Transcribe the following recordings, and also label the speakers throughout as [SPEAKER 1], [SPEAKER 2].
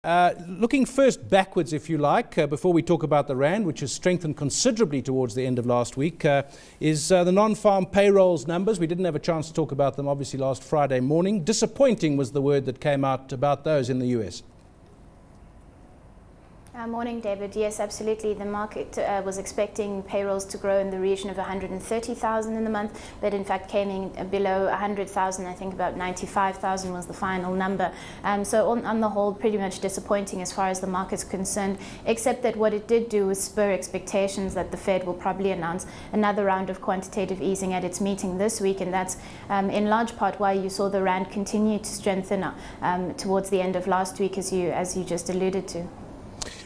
[SPEAKER 1] Looking first backwards, if you like, before we talk about the rand, which has strengthened considerably towards the end of last week, is the non-farm payrolls numbers. We didn't have a chance to talk about them, obviously, last Friday morning. Disappointing was the word that came out about those in the US.
[SPEAKER 2] Morning, David. Yes, absolutely. The market was expecting payrolls to grow in the region of 130,000 in the month, but in fact came in below 100,000. I think about 95,000 was the final number. So on the whole, pretty much disappointing as far as the market's concerned, except that what it did do was spur expectations that the Fed will probably announce another round of quantitative easing at its meeting this week, and that's in large part why you saw the rand continue to strengthen towards the end of last week, as you just alluded to.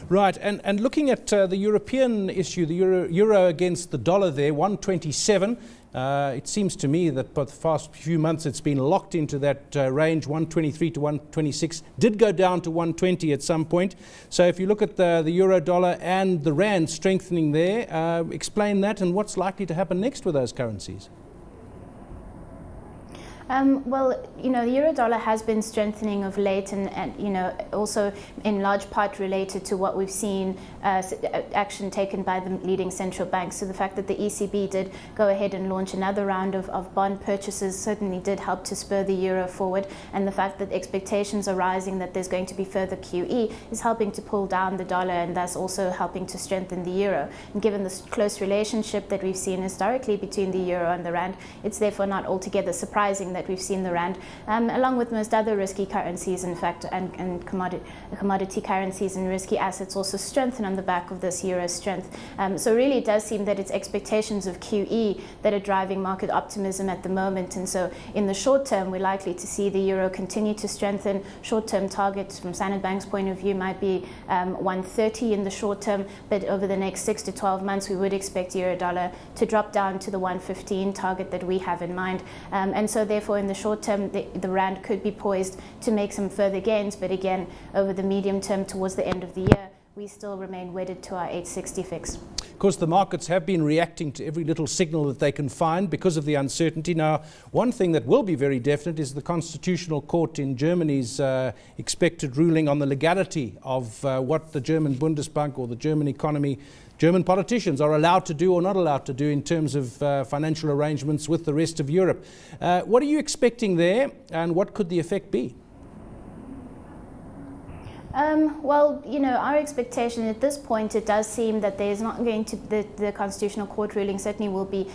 [SPEAKER 1] Right, and looking at the European issue, the euro against the dollar there, 127. It seems to me that for the past few months it's been locked into that range, 123 to 126. Did go down to 120 at some point. So if you look at the euro dollar and the rand strengthening there, explain that and what's likely to happen next with those currencies.
[SPEAKER 2] Well, the euro dollar has been strengthening of late, and also in large part related to what we've seen action taken by the leading central banks. So the fact that the ECB did go ahead and launch another round of bond purchases certainly did help to spur the euro forward, and the fact that expectations are rising that there's going to be further QE is helping to pull down the dollar, and thus also helping to strengthen the euro. And given the close relationship that we've seen historically between the euro and the rand, it's therefore not altogether surprising that we've seen the rand, along with most other risky currencies, in fact, and commodity currencies and risky assets also strengthen on the back of this euro strength. So really it does seem that it's expectations of QE that are driving market optimism at the moment. And so in the short term, we're likely to see the euro continue to strengthen. Short-term targets from Standard Bank's point of view might be 130 in the short term, but over the next 6 to 12 months, we would expect euro dollar to drop down to the 115 target that we have in mind. And so therefore in the short term, the rand could be poised to make some further gains, but again, over the medium term towards the end of the year, we still remain wedded to our 860 fix.
[SPEAKER 1] Of course, the markets have been reacting to every little signal that they can find because of the uncertainty. Now, one thing that will be very definite is the Constitutional Court in Germany's expected ruling on the legality of what the German Bundesbank or the German economy, German politicians are allowed to do or not allowed to do in terms of financial arrangements with the rest of Europe. What are you expecting there, and what could the effect be?
[SPEAKER 2] Well, our expectation at this point, it does seem that there's not going to, the Constitutional Court ruling certainly will be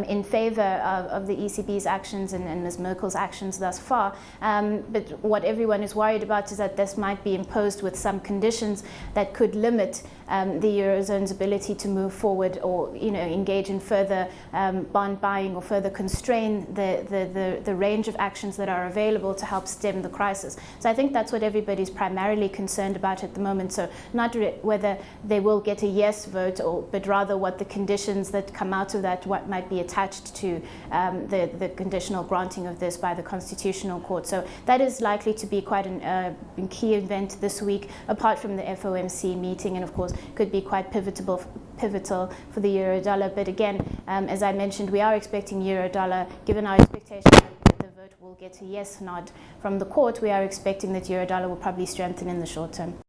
[SPEAKER 2] in favor of the ECB's actions and Ms. Merkel's actions thus far. But what everyone is worried about is that this might be imposed with some conditions that could limit the Eurozone's ability to move forward or, engage in further bond buying or further constrain the range of actions that are available to help stem the crisis. So I think that's what everybody's primarily concerned about at the moment. So not whether they will get a yes vote, but rather what the conditions that come out of that, what might be attached to the conditional granting of this by the Constitutional Court. So that is likely to be quite a key event this week, apart from the FOMC meeting, and of course could be quite pivotal for the euro dollar. But again, as I mentioned, we are expecting euro dollar, given our expectation that the vote will get a yes nod from the court, we are expecting that euro dollar will probably strengthen in the short term.